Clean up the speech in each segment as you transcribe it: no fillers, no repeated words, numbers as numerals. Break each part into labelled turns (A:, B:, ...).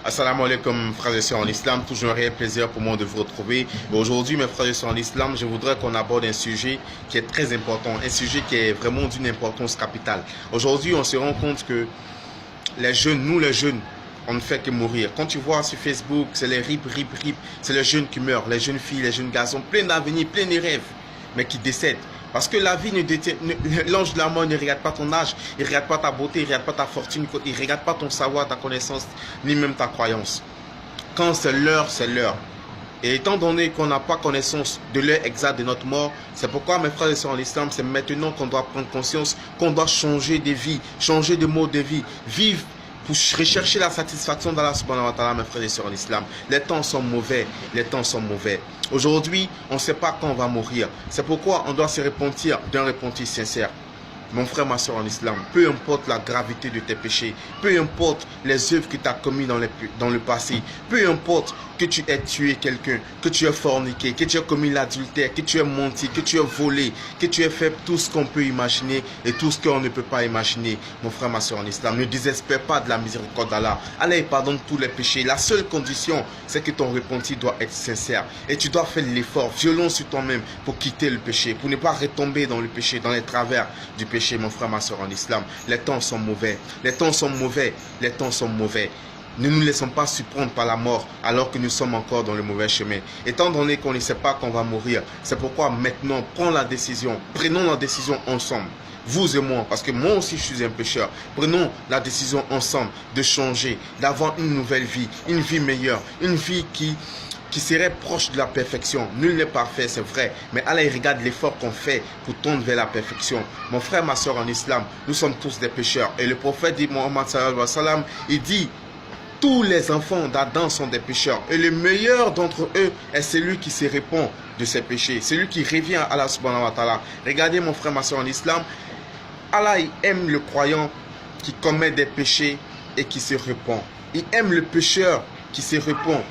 A: Assalamu alaikum frères et sœurs en islam, toujours un réel plaisir pour moi de vous retrouver. Aujourd'hui mes frères et sœurs en islam, je voudrais qu'on aborde un sujet qui est très important, un sujet qui est vraiment d'une importance capitale. Aujourd'hui on se rend compte que les jeunes, nous les jeunes, on ne fait que mourir. Quand tu vois sur Facebook, c'est les rip, c'est les jeunes qui meurent, les jeunes filles, les jeunes garçons, plein d'avenir, plein de rêves, mais qui décèdent. Parce que la vie l'ange de la mort ne regarde pas ton âge, il ne regarde pas ta beauté, il ne regarde pas ta fortune, il ne regarde pas ton savoir, ta connaissance, ni même ta croyance. Quand c'est l'heure, c'est l'heure. Et étant donné qu'on n'a pas connaissance de l'heure exacte de notre mort, c'est pourquoi mes frères et sœurs en islam, c'est maintenant qu'on doit prendre conscience, qu'on doit changer de vie, changer de mode de vie, vivre pour rechercher la satisfaction d'Allah subhanahu wa ta'ala, mes frères et sœurs en islam. Les temps sont mauvais, les temps sont mauvais. Aujourd'hui, on ne sait pas quand on va mourir. C'est pourquoi on doit se repentir d'un repentir sincère. Mon frère, ma soeur en islam, peu importe la gravité de tes péchés, peu importe les œuvres que tu as commises dans le passé, peu importe que tu aies tué quelqu'un, que tu aies forniqué, que tu aies commis l'adultère, que tu aies menti, que tu aies volé, que tu aies fait tout ce qu'on peut imaginer et tout ce qu'on ne peut pas imaginer. Mon frère, ma soeur en islam, ne désespère pas de la miséricorde d'Allah. Allah pardonne tous les péchés. La seule condition, c'est que ton repentir doit être sincère. Et tu dois faire l'effort violent sur toi-même pour quitter le péché, pour ne pas retomber dans le péché, dans les travers du péché, mon frère, ma soeur en islam. Les temps sont mauvais. Les temps sont mauvais. Les temps sont mauvais. Ne nous laissons pas surprendre par la mort alors que nous sommes encore dans le mauvais chemin. Étant donné qu'on ne sait pas qu'on va mourir, c'est pourquoi maintenant, prenons la décision ensemble. Vous et moi, parce que moi aussi je suis un pécheur. Prenons la décision ensemble de changer, d'avoir une nouvelle vie, une vie meilleure, une vie qui serait proche de la perfection. Nul n'est parfait, c'est vrai, mais Allah regarde l'effort qu'on fait pour tendre vers la perfection. Mon frère, ma soeur en islam, nous sommes tous des pécheurs. Et le prophète dit, Mohammed sallallahu alayhi wa sallam, il dit, tous les enfants d'Adam sont des pécheurs. Et le meilleur d'entre eux est celui qui se répand de ses péchés. Celui qui revient à Allah subhanahu wa ta'ala. Regardez mon frère, ma soeur en islam. Allah il aime le croyant qui commet des péchés et qui se répand. Il aime le pécheur qui se répand.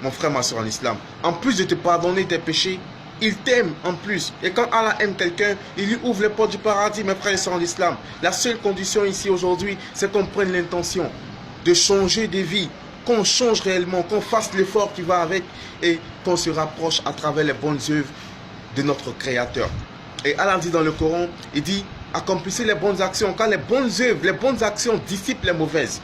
A: Mon frère, ma soeur en islam. En plus de te pardonner tes péchés, il t'aime en plus. Et quand Allah aime quelqu'un, il lui ouvre les portes du paradis, mes frères et sœurs en islam. La seule condition ici aujourd'hui, c'est qu'on prenne l'intention de changer de vie, qu'on change réellement, qu'on fasse l'effort qui va avec et qu'on se rapproche à travers les bonnes œuvres de notre Créateur. Et Allah dit dans le Coran, il dit, accomplissez les bonnes actions, car les bonnes œuvres, les bonnes actions dissipent les mauvaises.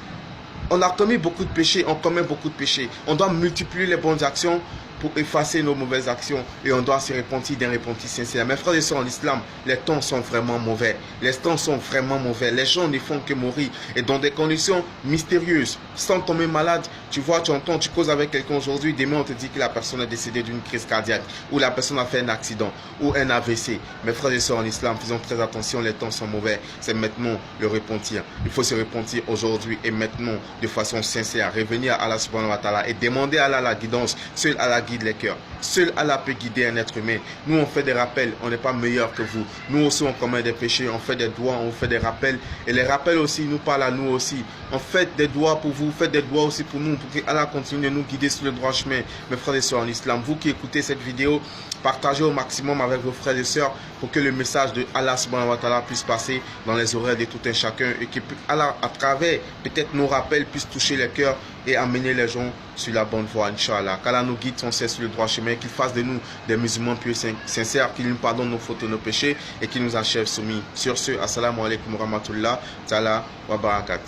A: On a commis beaucoup de péchés, on commet beaucoup de péchés. On doit multiplier les bonnes actions pour effacer nos mauvaises actions et on doit se repentir d'un repentir sincère. Mes frères et sœurs en islam, les temps sont vraiment mauvais. Les temps sont vraiment mauvais. Les gens ne font que mourir et dans des conditions mystérieuses, sans tomber malade. Tu vois, tu entends, tu causes avec quelqu'un aujourd'hui, demain on te dit que la personne est décédée d'une crise cardiaque ou la personne a fait un accident ou un AVC. Mes frères et sœurs en islam, faisons très attention, les temps sont mauvais. C'est maintenant le repentir. Il faut se repentir aujourd'hui et maintenant de façon sincère, revenir à Allah subhanahu wa ta'ala et demander à Allah la guidance. Seul Allah guide les cœurs. Seul Allah peut guider un être humain. Nous on fait des rappels, on n'est pas meilleur que vous. Nous aussi on commet des péchés, on fait des doigts, on fait des rappels. Et les rappels aussi nous parlent à nous aussi. On fait des doigts pour vous, faites des doigts aussi pour nous, pour que Allah continue de nous guider sur le droit chemin. Mes frères et sœurs en islam, vous qui écoutez cette vidéo, partagez au maximum avec vos frères et sœurs pour que le message de Allah subhanahu wa ta'ala puisse passer dans les oreilles de tout un chacun et que Allah, à travers peut-être nos rappels, puisse toucher les cœurs et amener les gens sur la bonne voie, Inch'Allah. Qu'Allah nous guide sans cesse sur le droit chemin, qu'il fasse de nous des musulmans pieux sincères, qu'il nous pardonne nos fautes et nos péchés et qu'il nous achève soumis. Sur ce, assalamu alaikum wa rahmatullah ta'ala wa barakat.